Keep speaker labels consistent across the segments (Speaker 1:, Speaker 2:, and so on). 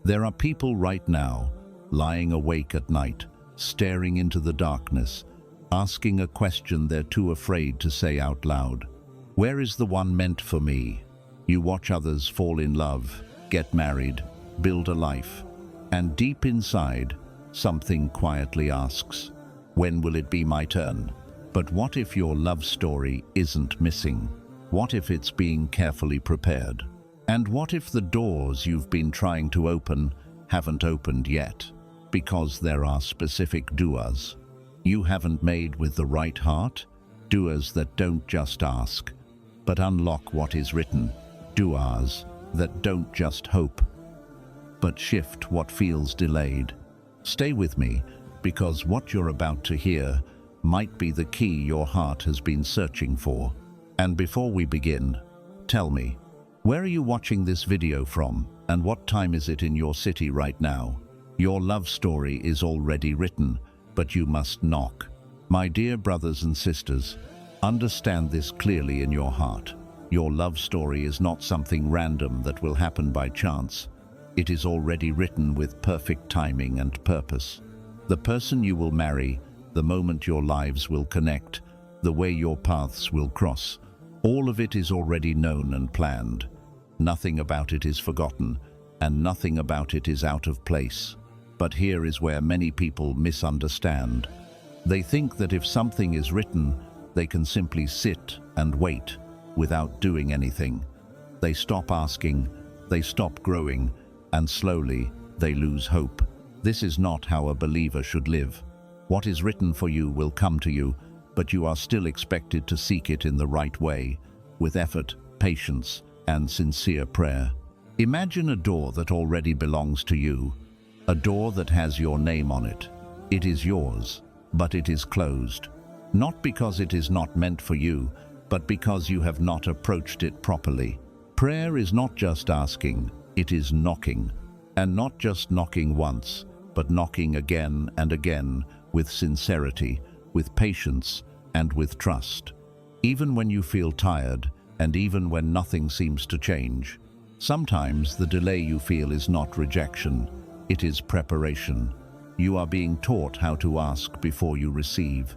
Speaker 1: There are people right now, lying awake at night, staring into the darkness, asking a question they're too afraid to say out loud. Where is the one meant for me? You watch others fall in love, get married, build a life, and deep inside, something quietly asks, when will it be my turn? But what if your love story isn't missing? What if it's being carefully prepared? And what if the doors you've been trying to open haven't opened yet? Because there are specific du'as you haven't made with the right heart, du'as that don't just ask, but unlock what is written, du'as that don't just hope, but shift what feels delayed. Stay with me, because what you're about to hear might be the key your heart has been searching for. And before we begin, tell me, where are you watching this video from, and what time is it in your city right now? Your love story is already written, but you must knock. My dear brothers and sisters, understand this clearly in your heart. Your love story is not something random that will happen by chance. It is already written with perfect timing and purpose. The person you will marry, the moment your lives will connect, the way your paths will cross, all of it is already known and planned. Nothing about it is forgotten, and nothing about it is out of place. But here is where many people misunderstand. They think that if something is written, they can simply sit and wait without doing anything. They stop asking, they stop growing, and slowly they lose hope. This is not how a believer should live. What is written for you will come to you, but you are still expected to seek it in the right way, with effort, patience, and sincere prayer. Imagine a door that already belongs to you, a door that has your name on it. It is yours, but it is closed. Not because it is not meant for you, but because you have not approached it properly. Prayer is not just asking, it is knocking. And not just knocking once, but knocking again and again, with sincerity, with patience, and with trust. Even when you feel tired, and even when nothing seems to change. Sometimes the delay you feel is not rejection, it is preparation. You are being taught how to ask before you receive.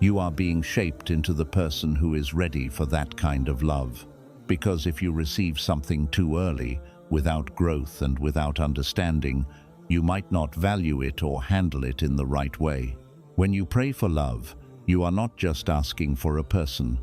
Speaker 1: You are being shaped into the person who is ready for that kind of love. Because if you receive something too early, without growth and without understanding, you might not value it or handle it in the right way. When you pray for love, you are not just asking for a person.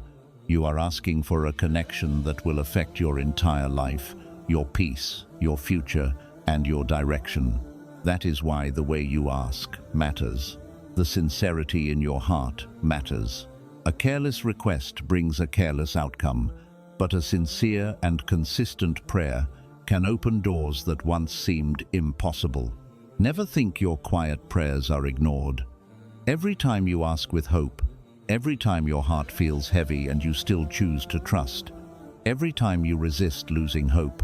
Speaker 1: You are asking for a connection that will affect your entire life, your peace, your future, and your direction. That is why the way you ask matters. The sincerity in your heart matters. A careless request brings a careless outcome, but a sincere and consistent prayer can open doors that once seemed impossible. Never think your quiet prayers are ignored. Every time you ask with hope, every time your heart feels heavy and you still choose to trust, every time you resist losing hope,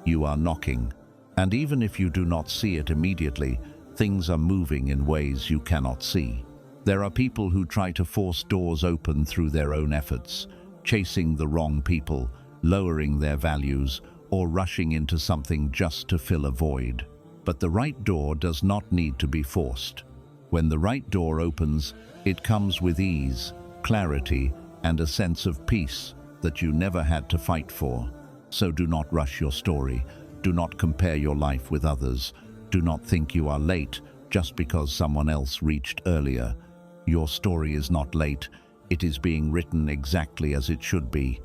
Speaker 1: you are knocking. And even if you do not see it immediately, things are moving in ways you cannot see. There are people who try to force doors open through their own efforts, chasing the wrong people, lowering their values, or rushing into something just to fill a void. But the right door does not need to be forced. When the right door opens, it comes with ease, clarity, and a sense of peace that you never had to fight for. So do not rush your story. Do not compare your life with others. Do not think you are late just because someone else reached earlier. Your story is not late. It is being written exactly as it should be.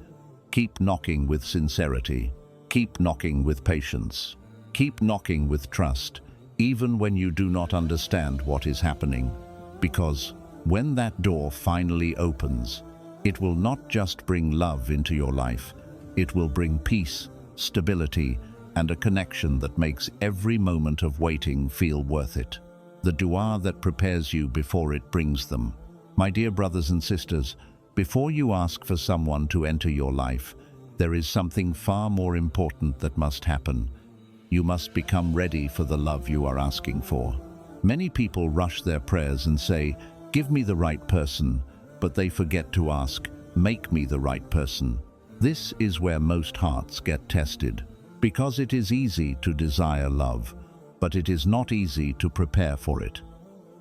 Speaker 1: Keep knocking with sincerity. Keep knocking with patience. Keep knocking with trust, even when you do not understand what is happening. Because when that door finally opens, it will not just bring love into your life, it will bring peace, stability, and a connection that makes every moment of waiting feel worth it. The dua that prepares you before it brings them. My dear brothers and sisters, before you ask for someone to enter your life, there is something far more important that must happen. You must become ready for the love you are asking for. Many people rush their prayers and say, "Give me the right person," but they forget to ask, "Make me the right person." This is where most hearts get tested. Because it is easy to desire love, but it is not easy to prepare for it.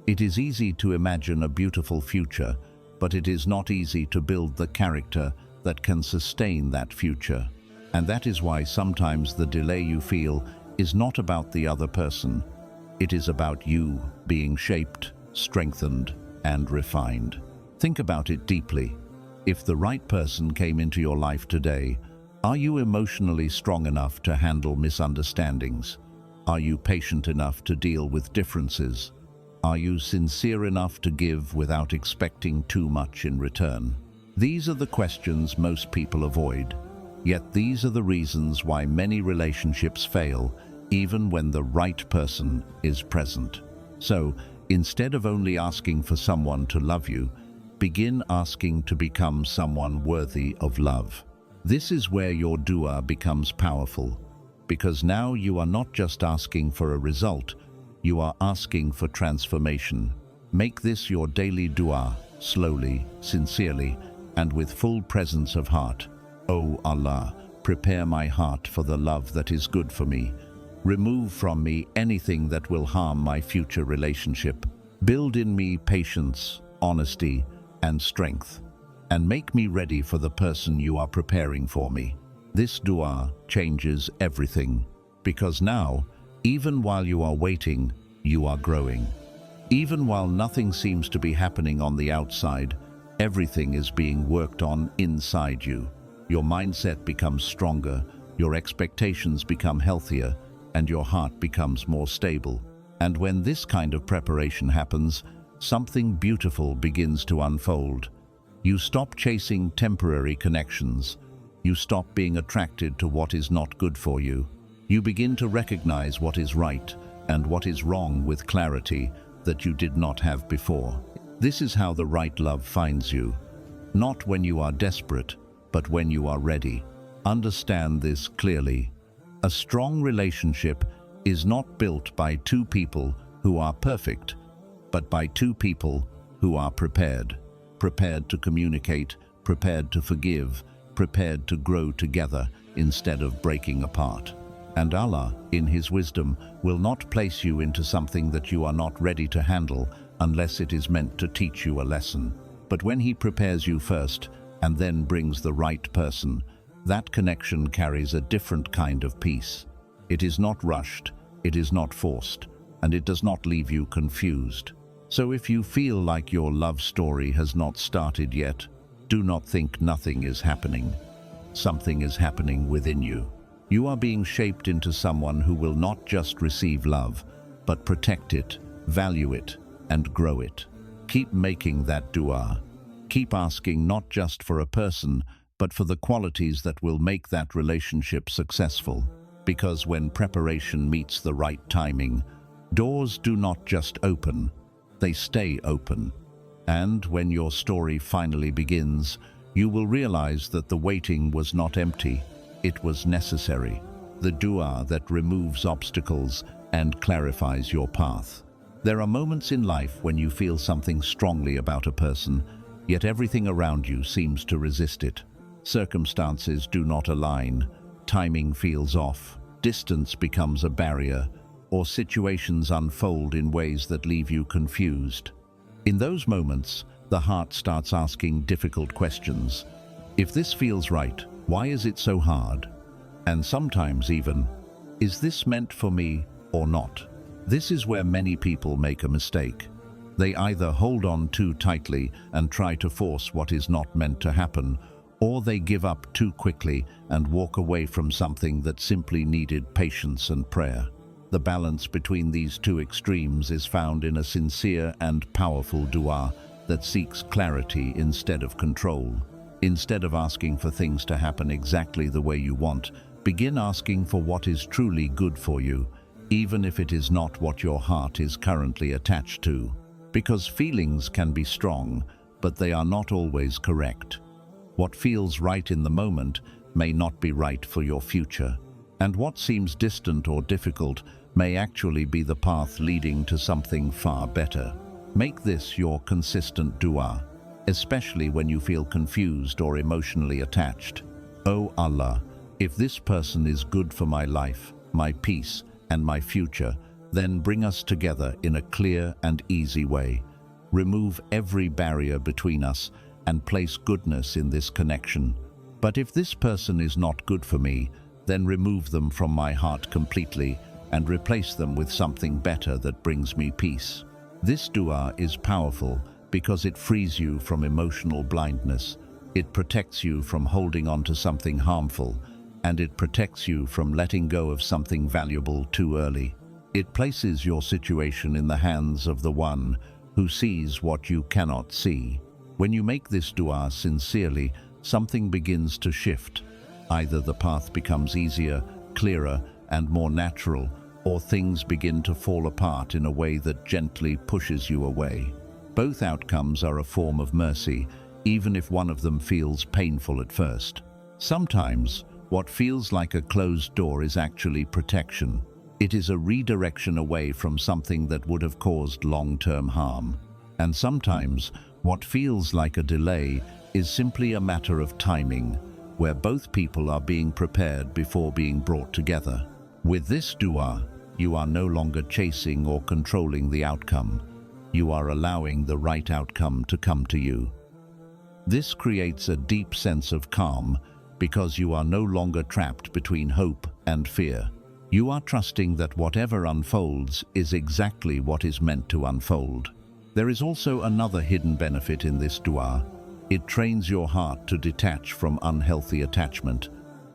Speaker 1: It is easy to imagine a beautiful future, but it is not easy to build the character that can sustain that future. And that is why sometimes the delay you feel is not about the other person. It is about you being shaped, strengthened, and refined. Think about it deeply. If the right person came into your life today, are you emotionally strong enough to handle misunderstandings? Are you patient enough to deal with differences? Are you sincere enough to give without expecting too much in return? These are the questions most people avoid. Yet these are the reasons why many relationships fail, even when the right person is present. So, instead of only asking for someone to love you, begin asking to become someone worthy of love. This is where your dua becomes powerful, because now you are not just asking for a result, you are asking for transformation. Make this your daily dua, slowly, sincerely, and with full presence of heart. O Allah, prepare my heart for the love that is good for me. Remove from me anything that will harm my future relationship. Build in me patience, honesty, and strength, and make me ready for the person you are preparing for me. This dua changes everything, because now, even while you are waiting, you are growing. Even while nothing seems to be happening on the outside, everything is being worked on inside you. Your mindset becomes stronger, your expectations become healthier, and your heart becomes more stable. And when this kind of preparation happens, something beautiful begins to unfold. You stop chasing temporary connections. You stop being attracted to what is not good for you. You begin to recognize what is right and what is wrong with clarity that you did not have before. This is how the right love finds you. Not when you are desperate, but when you are ready. Understand this clearly. A strong relationship is not built by two people who are perfect, but by two people who are prepared. Prepared to communicate, prepared to forgive, prepared to grow together instead of breaking apart. And Allah, in His wisdom, will not place you into something that you are not ready to handle unless it is meant to teach you a lesson. But when He prepares you first and then brings the right person, that connection carries a different kind of peace. It is not rushed, it is not forced, and it does not leave you confused. So if you feel like your love story has not started yet, do not think nothing is happening. Something is happening within you. You are being shaped into someone who will not just receive love, but protect it, value it, and grow it. Keep making that dua. Keep asking not just for a person, but for the qualities that will make that relationship successful. Because when preparation meets the right timing, doors do not just open, they stay open. And when your story finally begins, you will realize that the waiting was not empty, it was necessary. The dua that removes obstacles and clarifies your path. There are moments in life when you feel something strongly about a person, yet everything around you seems to resist it. Circumstances do not align, timing feels off, distance becomes a barrier, or situations unfold in ways that leave you confused. In those moments, the heart starts asking difficult questions. If this feels right, why is it so hard? And sometimes even, is this meant for me or not? This is where many people make a mistake. They either hold on too tightly and try to force what is not meant to happen, or they give up too quickly and walk away from something that simply needed patience and prayer. The balance between these two extremes is found in a sincere and powerful dua that seeks clarity instead of control. Instead of asking for things to happen exactly the way you want, begin asking for what is truly good for you, even if it is not what your heart is currently attached to. Because feelings can be strong, but they are not always correct. What feels right in the moment may not be right for your future, and what seems distant or difficult may actually be the path leading to something far better. Make this your consistent dua, especially when you feel confused or emotionally attached. O Allah, if this person is good for my life, my peace, and my future, Then bring us together in a clear and easy way. Remove every barrier between us and place goodness in this connection. But if this person is not good for me, then remove them from my heart completely and replace them with something better that brings me peace. This dua is powerful because it frees you from emotional blindness. It protects you from holding on to something harmful, and it protects you from letting go of something valuable too early. It places your situation in the hands of the one who sees what you cannot see. When you make this dua sincerely, something begins to shift. Either the path becomes easier, clearer, and more natural, or things begin to fall apart in a way that gently pushes you away. Both outcomes are a form of mercy, even if one of them feels painful at first. Sometimes, what feels like a closed door is actually protection. It is a redirection away from something that would have caused long-term harm. And sometimes, what feels like a delay is simply a matter of timing, where both people are being prepared before being brought together. With this dua, you are no longer chasing or controlling the outcome. You are allowing the right outcome to come to you. This creates a deep sense of calm because you are no longer trapped between hope and fear. You are trusting that whatever unfolds is exactly what is meant to unfold. There is also another hidden benefit in this dua. It trains your heart to detach from unhealthy attachment.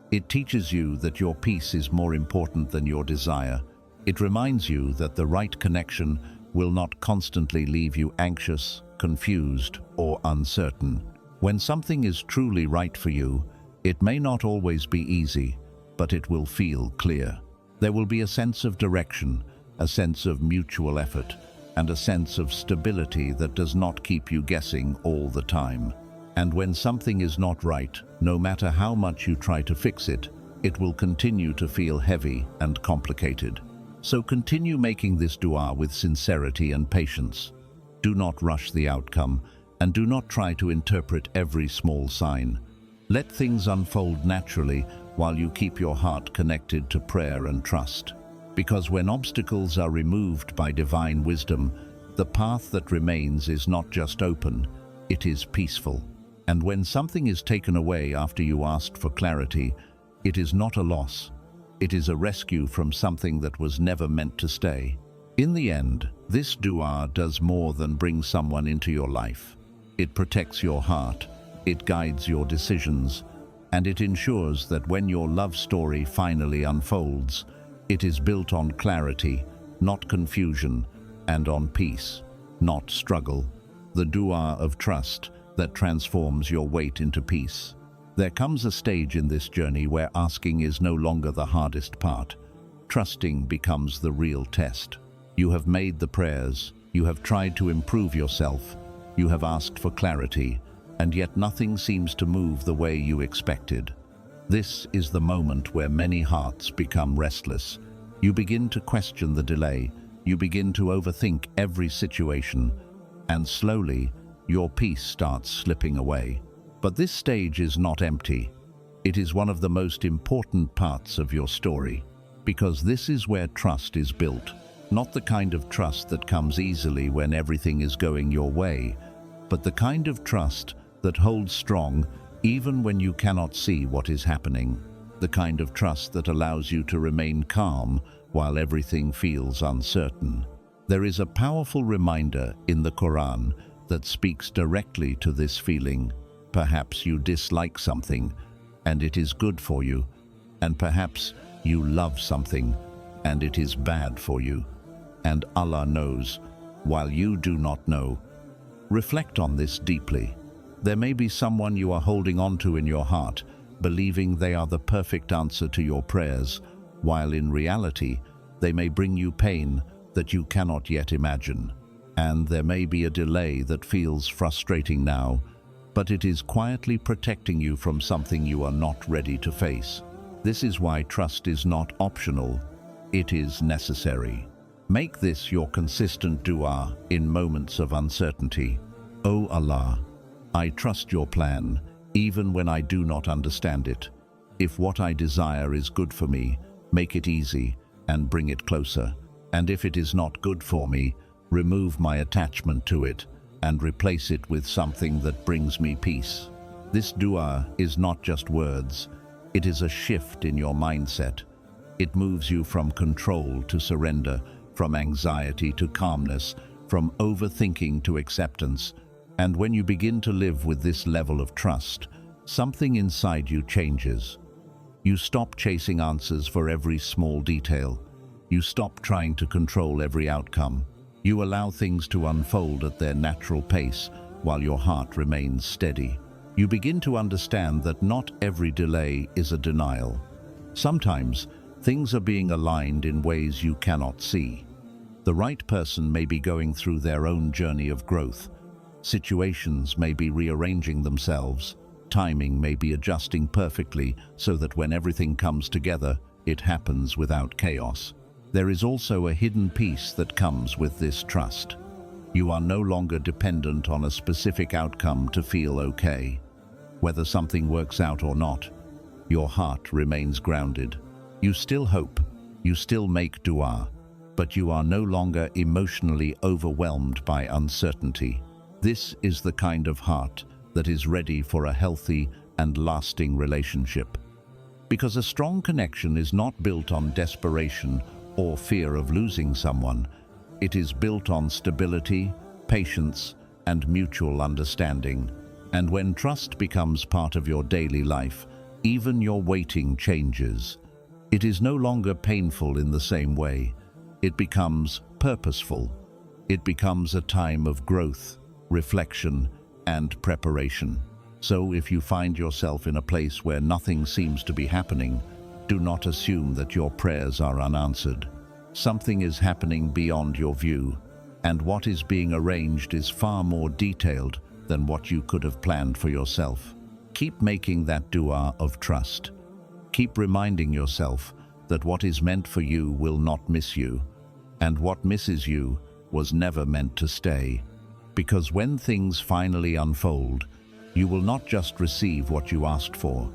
Speaker 1: It teaches you that your peace is more important than your desire. It reminds you that the right connection will not constantly leave you anxious, confused, or uncertain. When something is truly right for you, it may not always be easy, but it will feel clear. There will be a sense of direction, a sense of mutual effort, and a sense of stability that does not keep you guessing all the time. And when something is not right, no matter how much you try to fix it, it will continue to feel heavy and complicated. So continue making this dua with sincerity and patience. Do not rush the outcome, and do not try to interpret every small sign. Let things unfold naturally while you keep your heart connected to prayer and trust. Because when obstacles are removed by divine wisdom, the path that remains is not just open, it is peaceful. And when something is taken away after you asked for clarity, it is not a loss. It is a rescue from something that was never meant to stay. In the end, this dua does more than bring someone into your life. It protects your heart, it guides your decisions, and it ensures that when your love story finally unfolds, it is built on clarity, not confusion, and on peace, not struggle. The dua of trust that transforms your weight into peace. There comes a stage in this journey where asking is no longer the hardest part. Trusting becomes the real test. You have made the prayers, you have tried to improve yourself, you have asked for clarity, and yet nothing seems to move the way you expected. This is the moment where many hearts become restless. You begin to question the delay, you begin to overthink every situation, and slowly, your peace starts slipping away. But this stage is not empty. It is one of the most important parts of your story, because this is where trust is built. Not the kind of trust that comes easily when everything is going your way, but the kind of trust that holds strong even when you cannot see what is happening. The kind of trust that allows you to remain calm while everything feels uncertain. There is a powerful reminder in the Quran that speaks directly to this feeling. Perhaps you dislike something, and it is good for you, and perhaps you love something, and it is bad for you. And Allah knows, while you do not know. Reflect on this deeply. There may be someone you are holding on to in your heart, believing they are the perfect answer to your prayers, while in reality, they may bring you pain that you cannot yet imagine. And there may be a delay that feels frustrating now, but it is quietly protecting you from something you are not ready to face. This is why trust is not optional, it is necessary. Make this your consistent dua in moments of uncertainty. O Allah, I trust your plan, even when I do not understand it. If what I desire is good for me, make it easy and bring it closer. And if it is not good for me, remove my attachment to it and replace it with something that brings me peace. This dua is not just words, it is a shift in your mindset. It moves you from control to surrender, from anxiety to calmness, from overthinking to acceptance. And when you begin to live with this level of trust, something inside you changes. You stop chasing answers for every small detail. You stop trying to control every outcome. You allow things to unfold at their natural pace while your heart remains steady. You begin to understand that not every delay is a denial. Sometimes, things are being aligned in ways you cannot see. The right person may be going through their own journey of growth. Situations may be rearranging themselves. Timing may be adjusting perfectly so that when everything comes together, it happens without chaos. There is also a hidden peace that comes with this trust. You are no longer dependent on a specific outcome to feel okay. Whether something works out or not, your heart remains grounded. You still hope, you still make dua, but you are no longer emotionally overwhelmed by uncertainty. This is the kind of heart that is ready for a healthy and lasting relationship. Because a strong connection is not built on desperation or fear of losing someone. It is built on stability, patience, and mutual understanding. And when trust becomes part of your daily life, even your waiting changes. It is no longer painful in the same way. It becomes purposeful. It becomes a time of growth, reflection, and preparation. So if you find yourself in a place where nothing seems to be happening, do not assume that your prayers are unanswered. Something is happening beyond your view, and what is being arranged is far more detailed than what you could have planned for yourself. Keep making that dua of trust. Keep reminding yourself that what is meant for you will not miss you, and what misses you was never meant to stay. Because when things finally unfold, you will not just receive what you asked for.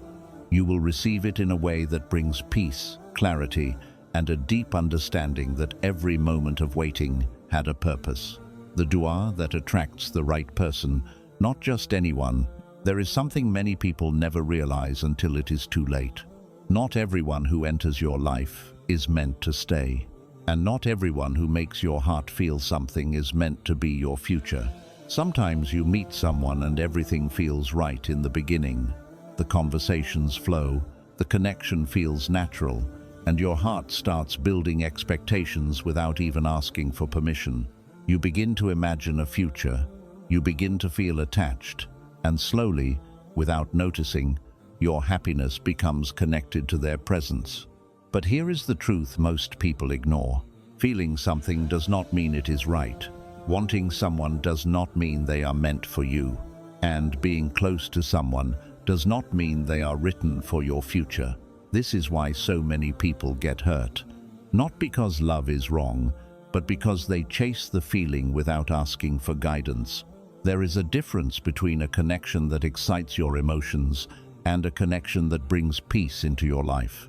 Speaker 1: You will receive it in a way that brings peace, clarity, and a deep understanding that every moment of waiting had a purpose. The dua that attracts the right person, not just anyone. There is something many people never realize until it is too late. Not everyone who enters your life is meant to stay. And not everyone who makes your heart feel something is meant to be your future. Sometimes you meet someone and everything feels right in the beginning. The conversations flow, the connection feels natural, and your heart starts building expectations without even asking for permission. You begin to imagine a future. You begin to feel attached, and slowly, without noticing, your happiness becomes connected to their presence. But here is the truth most people ignore. Feeling something does not mean it is right. Wanting someone does not mean they are meant for you. And being close to someone does not mean they are written for your future. This is why so many people get hurt. Not because love is wrong, but because they chase the feeling without asking for guidance. There is a difference between a connection that excites your emotions and a connection that brings peace into your life.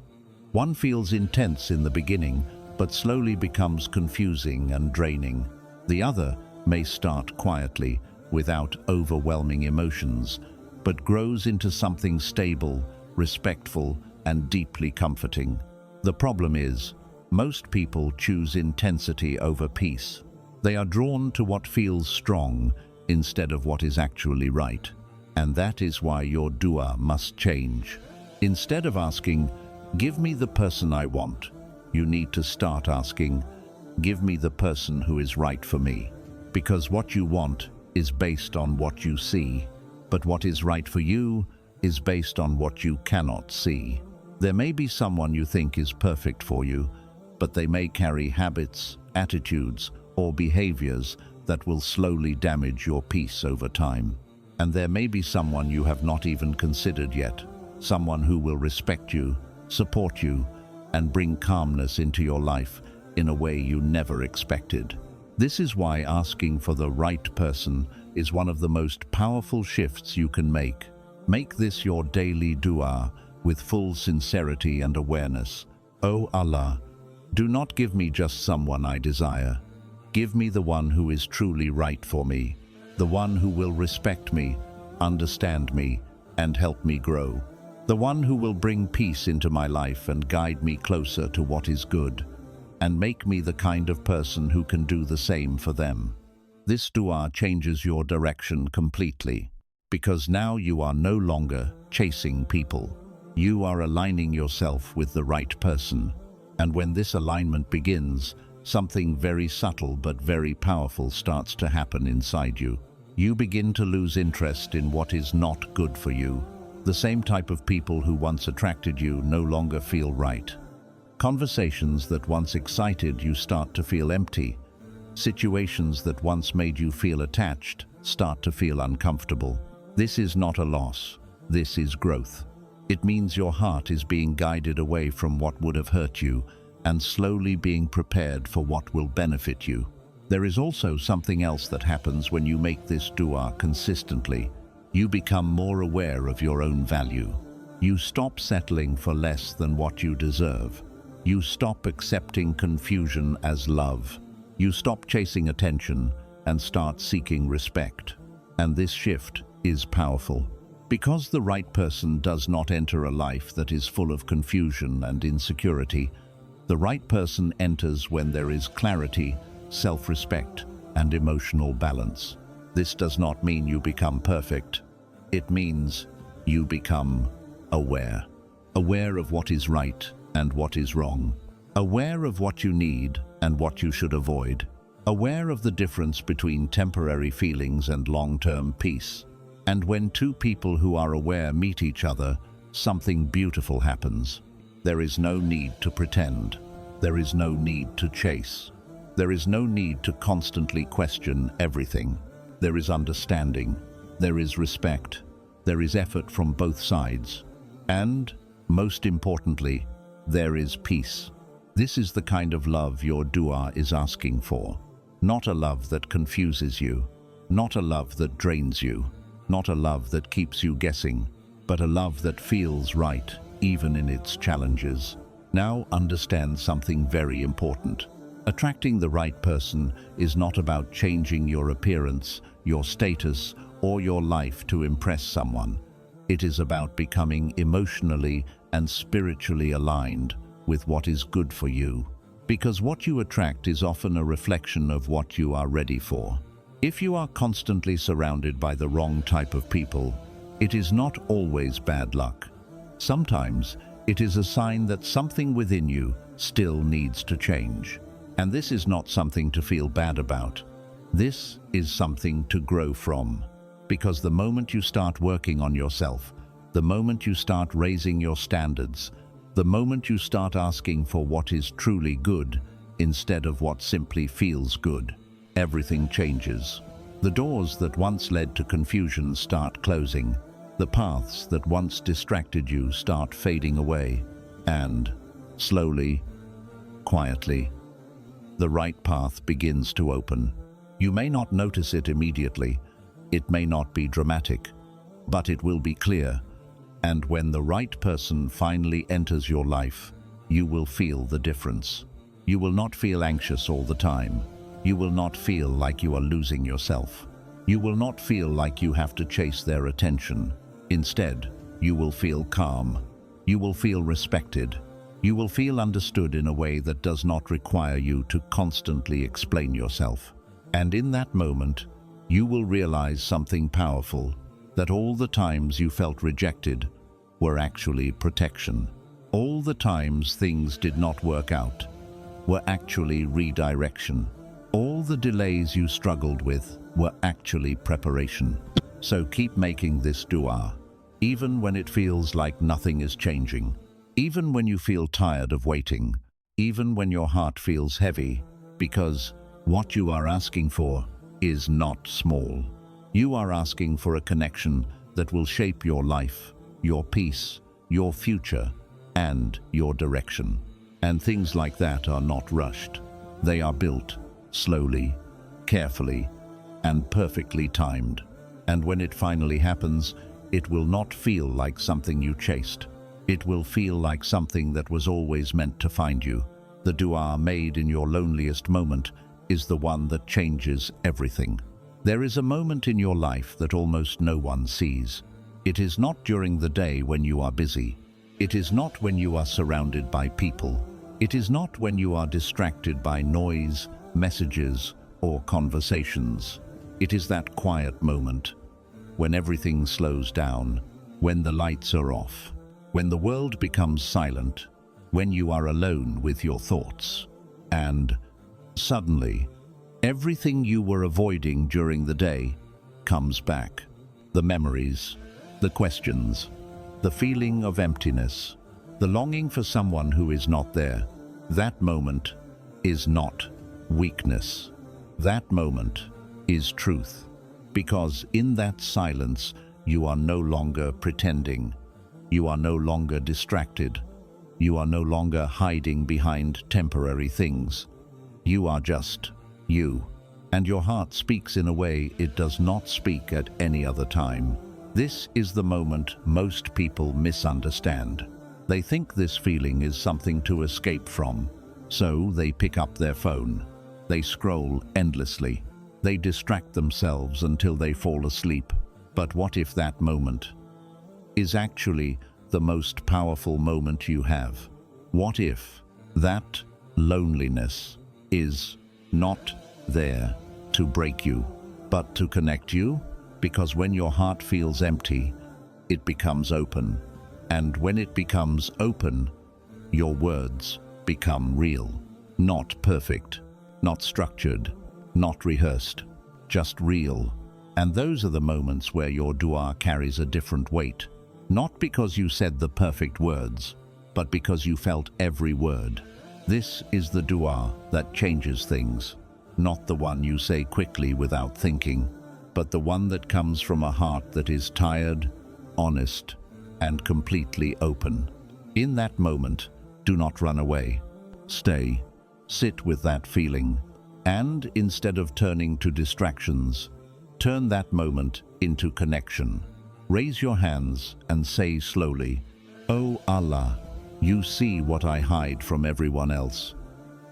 Speaker 1: One feels intense in the beginning, but slowly becomes confusing and draining. The other may start quietly, without overwhelming emotions, but grows into something stable, respectful, and deeply comforting. The problem is, most people choose intensity over peace. They are drawn to what feels strong instead of what is actually right. And that is why your dua must change. Instead of asking, "Give me the person I want," you need to start asking, "Give me the person who is right for me." Because what you want is based on what you see, but what is right for you is based on what you cannot see. There may be someone you think is perfect for you, but they may carry habits, attitudes, or behaviors that will slowly damage your peace over time. And there may be someone you have not even considered yet, someone who will respect you, support you, and bring calmness into your life in a way you never expected. This is why asking for the right person is one of the most powerful shifts you can make. Make this your daily dua with full sincerity and awareness. O Allah, Do not give me just someone I desire. Give me the one who is truly right for me, the one who will respect me, understand me, and help me grow. The one who will bring peace into my life and guide me closer to what is good, and make me the kind of person who can do the same for them. This dua changes your direction completely, because now you are no longer chasing people. You are aligning yourself with the right person. And when this alignment begins, something very subtle but very powerful starts to happen inside you. You begin to lose interest in what is not good for you. The same type of people who once attracted you no longer feel right. Conversations that once excited you start to feel empty. Situations that once made you feel attached start to feel uncomfortable. This is not a loss. This is growth. It means your heart is being guided away from what would have hurt you and slowly being prepared for what will benefit you. There is also something else that happens when you make this dua consistently. You become more aware of your own value. You stop settling for less than what you deserve. You stop accepting confusion as love. You stop chasing attention and start seeking respect. And this shift is powerful. Because the right person does not enter a life that is full of confusion and insecurity. The right person enters when there is clarity, self-respect, and emotional balance. This does not mean you become perfect. It means you become aware. Aware of what is right and what is wrong. Aware of what you need and what you should avoid. Aware of the difference between temporary feelings and long-term peace. And when two people who are aware meet each other, something beautiful happens. There is no need to pretend. There is no need to chase. There is no need to constantly question everything. There is understanding. There is respect. There is effort from both sides. And, most importantly, there is peace. This is the kind of love your dua is asking for. Not a love that confuses you. Not a love that drains you. Not a love that keeps you guessing, but a love that feels right, even in its challenges. Now understand something very important. Attracting the right person is not about changing your appearance, your status, or your life to impress someone. It is about becoming emotionally and spiritually aligned with what is good for you. Because what you attract is often a reflection of what you are ready for. If you are constantly surrounded by the wrong type of people, it is not always bad luck. Sometimes it is a sign that something within you still needs to change. And this is not something to feel bad about. This is something to grow from. Because the moment you start working on yourself, the moment you start raising your standards, the moment you start asking for what is truly good instead of what simply feels good, everything changes. The doors that once led to confusion start closing. The paths that once distracted you start fading away. And, slowly, quietly, the right path begins to open. You may not notice it immediately. It may not be dramatic, but it will be clear. And when the right person finally enters your life, you will feel the difference. You will not feel anxious all the time. You will not feel like you are losing yourself. You will not feel like you have to chase their attention. Instead, you will feel calm. You will feel respected. You will feel understood in a way that does not require you to constantly explain yourself. And in that moment, you will realize something powerful, that all the times you felt rejected were actually protection. All the times things did not work out were actually redirection. All the delays you struggled with were actually preparation. So keep making this dua, even when it feels like nothing is changing, even when you feel tired of waiting, even when your heart feels heavy, because what you are asking for is not small. You are asking for a connection that will shape your life, your peace, your future, and your direction. And things like that are not rushed. They are built slowly, carefully, and perfectly timed. And when it finally happens, it will not feel like something you chased. It will feel like something that was always meant to find you. The dua made in your loneliest moment is the one that changes everything. There is a moment in your life that almost no one sees. It is not during the day when you are busy. It is not when you are surrounded by people. It is not when you are distracted by noise, messages, or conversations. It is that quiet moment, when everything slows down, when the lights are off, when the world becomes silent, when you are alone with your thoughts. And suddenly, everything you were avoiding during the day comes back. The memories, the questions, the feeling of emptiness, the longing for someone who is not there. That moment is not weakness. That moment is truth. Because in that silence, you are no longer pretending. You are no longer distracted. You are no longer hiding behind temporary things. You are just you. And your heart speaks in a way it does not speak at any other time. This is the moment most people misunderstand. They think this feeling is something to escape from. So they pick up their phone. They scroll endlessly. They distract themselves until they fall asleep. But what if that moment is actually the most powerful moment you have? What if that loneliness is not there to break you, but to connect you? Because when your heart feels empty, it becomes open. And when it becomes open, your words become real. Not perfect, not structured, not rehearsed, just real. And those are the moments where your dua carries a different weight. Not because you said the perfect words, but because you felt every word. This is the dua that changes things. Not the one you say quickly without thinking, but the one that comes from a heart that is tired, honest, and completely open. In that moment, do not run away. Stay. Sit with that feeling. And instead of turning to distractions, turn that moment into connection. Raise your hands and say slowly, "Oh Allah, you see what I hide from everyone else.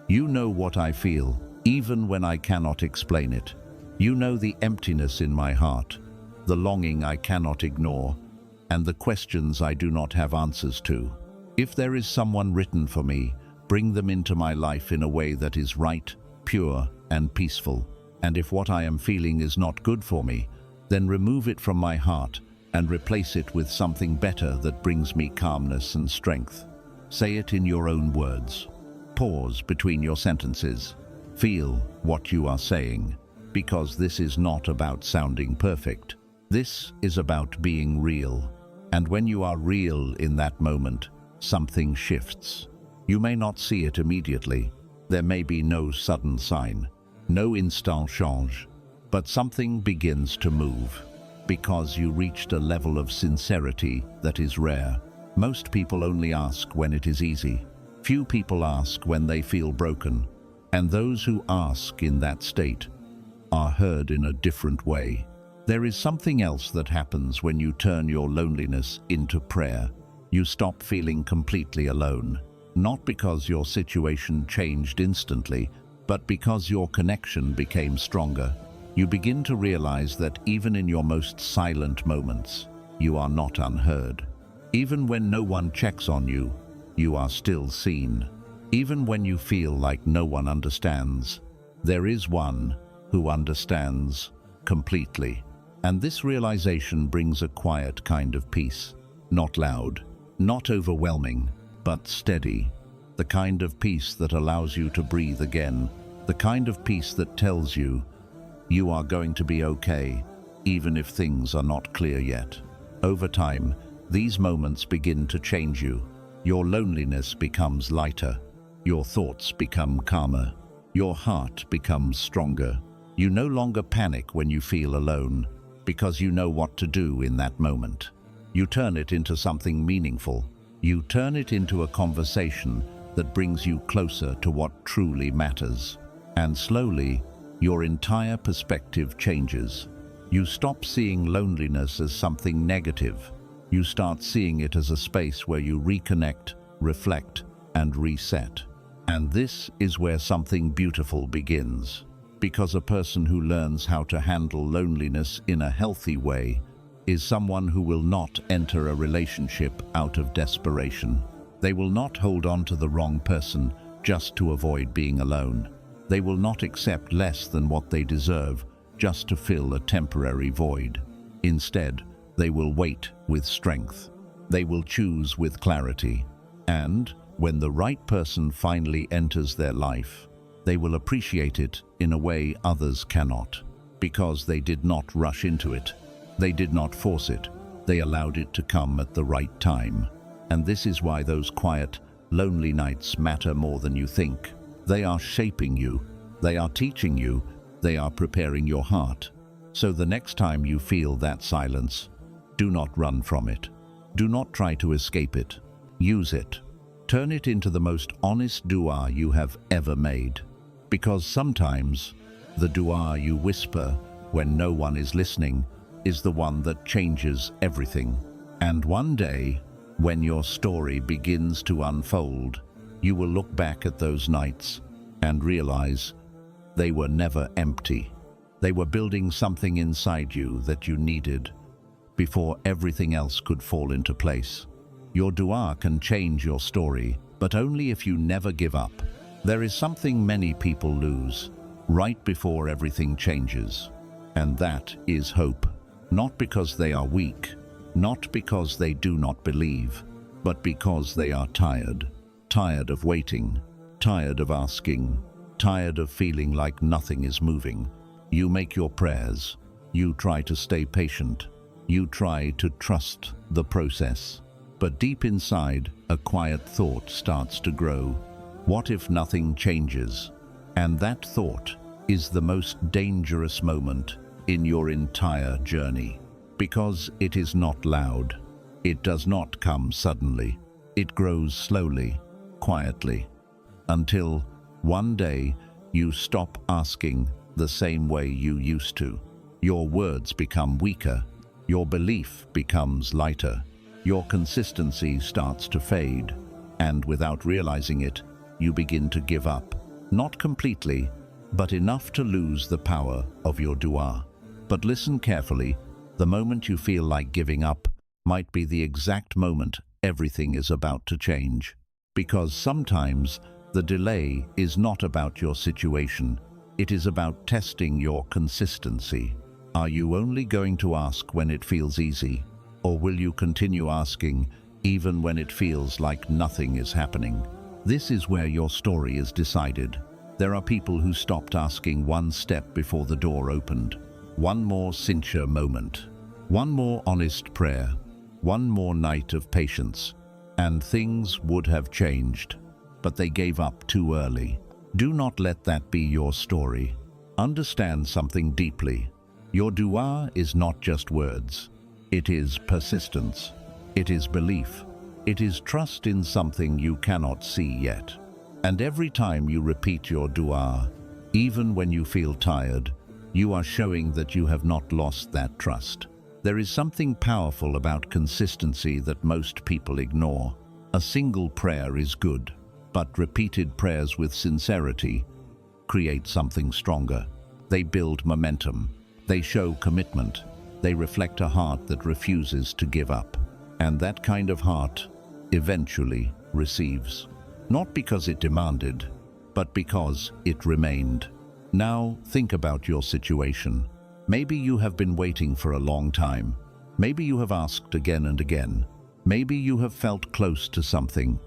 Speaker 1: You know what I feel, even when I cannot explain it. You know the emptiness in my heart, the longing I cannot ignore, and the questions I do not have answers to. If there is someone written for me, bring them into my life in a way that is right, pure, and peaceful. And if what I am feeling is not good for me, then remove it from my heart and replace it with something better that brings me calmness and strength." Say it in your own words. Pause between your sentences. Feel what you are saying, because this is not about sounding perfect. This is about being real. And when you are real in that moment, something shifts. You may not see it immediately. There may be no sudden sign, no instant change, but something begins to move, because you reached a level of sincerity that is rare. Most people only ask when it is easy. Few people ask when they feel broken, and those who ask in that state are heard in a different way. There is something else that happens when you turn your loneliness into prayer. You stop feeling completely alone, not because your situation changed instantly, but because your connection became stronger. You begin to realize that even in your most silent moments, you are not unheard. Even when no one checks on you, you are still seen. Even when you feel like no one understands, there is one who understands completely. And this realization brings a quiet kind of peace. Not loud, not overwhelming, but steady. The kind of peace that allows you to breathe again. The kind of peace that tells you, you are going to be okay, even if things are not clear yet. Over time, these moments begin to change you. Your loneliness becomes lighter. Your thoughts become calmer. Your heart becomes stronger. You no longer panic when you feel alone, because you know what to do in that moment. You turn it into something meaningful. You turn it into a conversation that brings you closer to what truly matters. And slowly, your entire perspective changes. You stop seeing loneliness as something negative. You start seeing it as a space where you reconnect, reflect, and reset. And this is where something beautiful begins. Because a person who learns how to handle loneliness in a healthy way is someone who will not enter a relationship out of desperation. They will not hold on to the wrong person just to avoid being alone. They will not accept less than what they deserve just to fill a temporary void. Instead, they will wait with strength. They will choose with clarity. And when the right person finally enters their life, they will appreciate it in a way others cannot, because they did not rush into it. They did not force it. They allowed it to come at the right time. And this is why those quiet, lonely nights matter more than you think. They are shaping you. They are teaching you. They are preparing your heart. So the next time you feel that silence, do not run from it. Do not try to escape it. Use it. Turn it into the most honest dua you have ever made. Because sometimes the dua you whisper when no one is listening is the one that changes everything. And one day, when your story begins to unfold, you will look back at those nights and realize they were never empty. They were building something inside you that you needed before everything else could fall into place. Your dua can change your story, but only if you never give up. There is something many people lose right before everything changes, and that is hope. Not because they are weak, not because they do not believe, but because they are tired. Tired of waiting, tired of asking, tired of feeling like nothing is moving. You make your prayers. You try to stay patient. You try to trust the process. But deep inside, a quiet thought starts to grow. What if nothing changes? And that thought is the most dangerous moment in your entire journey. Because it is not loud. It does not come suddenly. It grows slowly, quietly, until one day you stop asking the same way you used to. Your words become weaker. Your belief becomes lighter. Your consistency starts to fade. And without realizing it, you begin to give up. Not completely, but enough to lose the power of your dua. But listen carefully. The moment you feel like giving up might be the exact moment everything is about to change. Because sometimes the delay is not about your situation. It is about testing your consistency. Are you only going to ask when it feels easy? Or will you continue asking even when it feels like nothing is happening? This is where your story is decided. There are people who stopped asking one step before the door opened. One more sincere moment. One more honest prayer. One more night of patience. And things would have changed. But they gave up too early. Do not let that be your story. Understand something deeply. Your dua is not just words. It is persistence. It is belief. It is trust in something you cannot see yet. And every time you repeat your dua, even when you feel tired, you are showing that you have not lost that trust. There is something powerful about consistency that most people ignore. A single prayer is good, but repeated prayers with sincerity create something stronger. They build momentum. They show commitment. They reflect a heart that refuses to give up. And that kind of heart eventually receives. Not because it demanded, but because it remained. Now think about your situation. Maybe you have been waiting for a long time. Maybe you have asked again and again. Maybe you have felt close to something,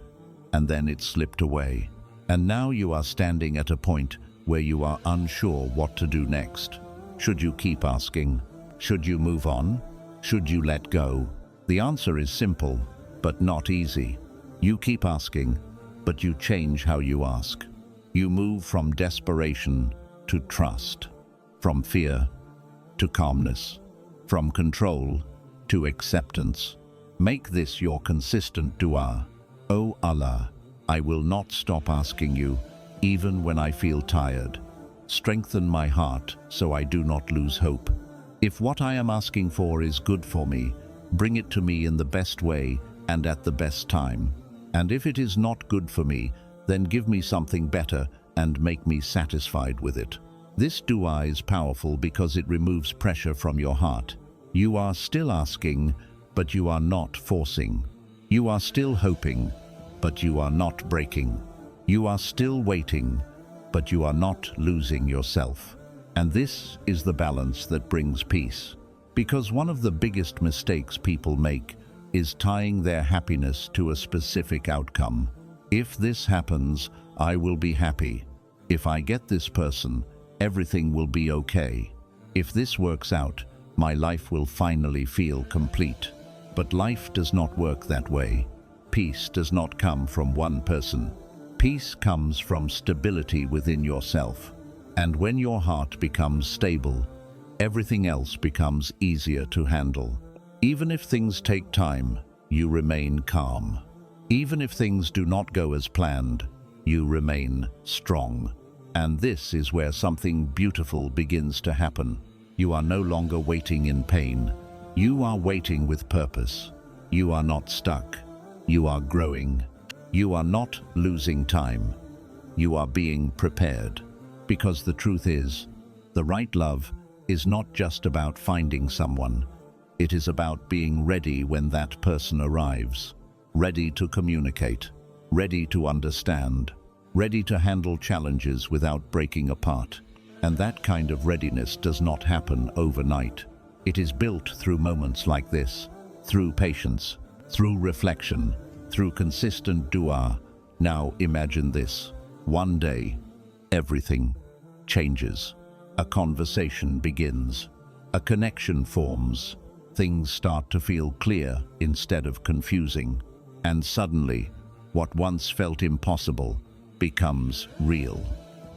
Speaker 1: and then it slipped away. And now you are standing at a point where you are unsure what to do next. Should you keep asking? Should you move on? Should you let go? The answer is simple, but not easy. You keep asking, but you change how you ask. You move from desperation to trust, from fear to calmness, from control to acceptance. Make this your consistent dua. O Allah, I will not stop asking you, even when I feel tired. Strengthen my heart so I do not lose hope. If what I am asking for is good for me, bring it to me in the best way and at the best time. And if it is not good for me, then give me something better and make me satisfied with it. This dua is powerful because it removes pressure from your heart. You are still asking, but you are not forcing. You are still hoping, but you are not breaking. You are still waiting, but you are not losing yourself. And this is the balance that brings peace. Because one of the biggest mistakes people make is tying their happiness to a specific outcome. If this happens, I will be happy. If I get this person, everything will be okay. If this works out, my life will finally feel complete. But life does not work that way. Peace does not come from one person. Peace comes from stability within yourself. And when your heart becomes stable, everything else becomes easier to handle. Even if things take time, you remain calm. Even if things do not go as planned, you remain strong. And this is where something beautiful begins to happen. You are no longer waiting in pain. You are waiting with purpose. You are not stuck. You are growing. You are not losing time. You are being prepared. Because the truth is, the right love is not just about finding someone. It is about being ready when that person arrives. Ready to communicate. Ready to understand. Ready to handle challenges without breaking apart. And that kind of readiness does not happen overnight. It is built through moments like this, through patience, through reflection, through consistent dua. Now imagine this. One day, everything changes. A conversation begins. A connection forms. Things start to feel clear instead of confusing. And suddenly, what once felt impossible becomes real.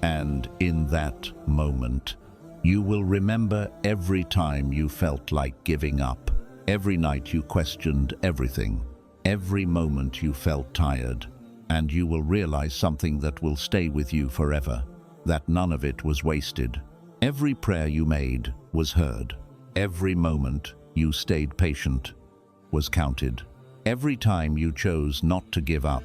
Speaker 1: And in that moment, you will remember every time you felt like giving up, every night you questioned everything, every moment you felt tired, and you will realize something that will stay with you forever, that none of it was wasted. Every prayer you made was heard. Every moment you stayed patient was counted. Every time you chose not to give up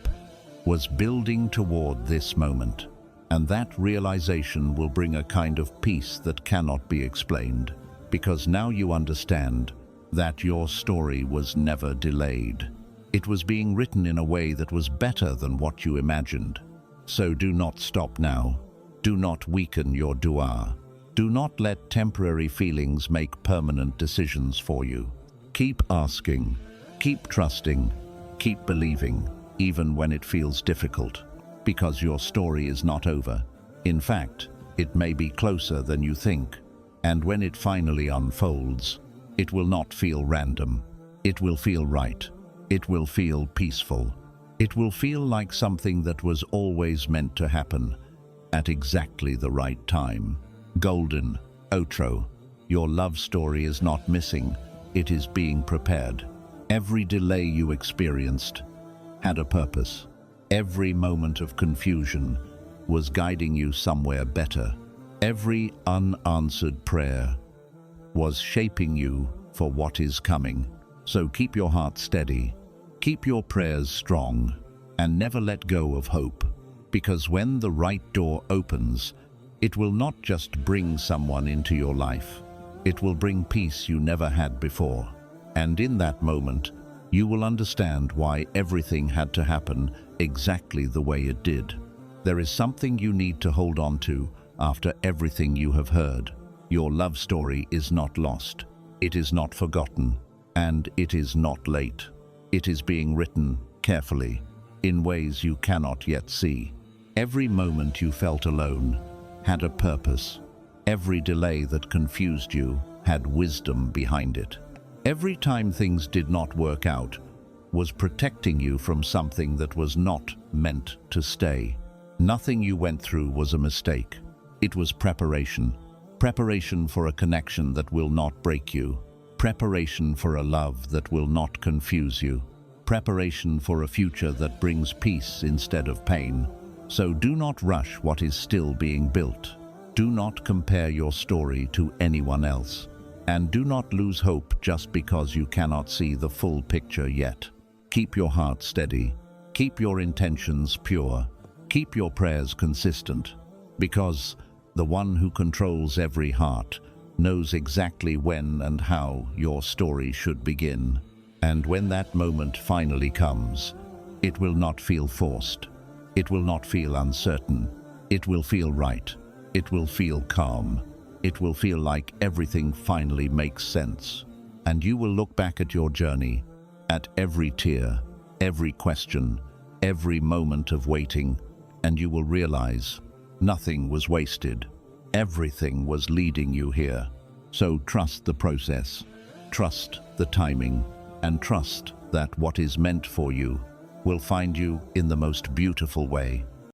Speaker 1: was building toward this moment. And that realization will bring a kind of peace that cannot be explained, because now you understand that your story was never delayed. It was being written in a way that was better than what you imagined. So do not stop now. Do not weaken your dua. Do not let temporary feelings make permanent decisions for you. Keep asking, keep trusting, keep believing, even when it feels difficult. Because your story is not over. In fact, it may be closer than you think. And when it finally unfolds, it will not feel random. It will feel right. It will feel peaceful. It will feel like something that was always meant to happen at exactly the right time. Golden outro. Your love story is not missing. It is being prepared. Every delay you experienced had a purpose. Every moment of confusion was guiding you somewhere better. Every unanswered prayer was shaping you for what is coming. So keep your heart steady, keep your prayers strong, and never let go of hope. Because when the right door opens, it will not just bring someone into your life. It will bring peace you never had before. And in that moment, you will understand why everything had to happen exactly the way it did. There is something you need to hold on to after everything you have heard. Your love story is not lost. It is not forgotten. And it is not late. It is being written carefully, in ways you cannot yet see. Every moment you felt alone had a purpose. Every delay that confused you had wisdom behind it. Every time things did not work out was protecting you from something that was not meant to stay. Nothing you went through was a mistake. It was preparation. Preparation for a connection that will not break you. Preparation for a love that will not confuse you. Preparation for a future that brings peace instead of pain. So do not rush what is still being built. Do not compare your story to anyone else. And do not lose hope just because you cannot see the full picture yet. Keep your heart steady. Keep your intentions pure. Keep your prayers consistent, because the one who controls every heart knows exactly when and how your story should begin. And when that moment finally comes, it will not feel forced. It will not feel uncertain. It will feel right. It will feel calm. It will feel like everything finally makes sense. And you will look back at your journey, at every tear, every question, every moment of waiting, and you will realize nothing was wasted. Everything was leading you here. So trust the process, trust the timing, and trust that what is meant for you will find you in the most beautiful way.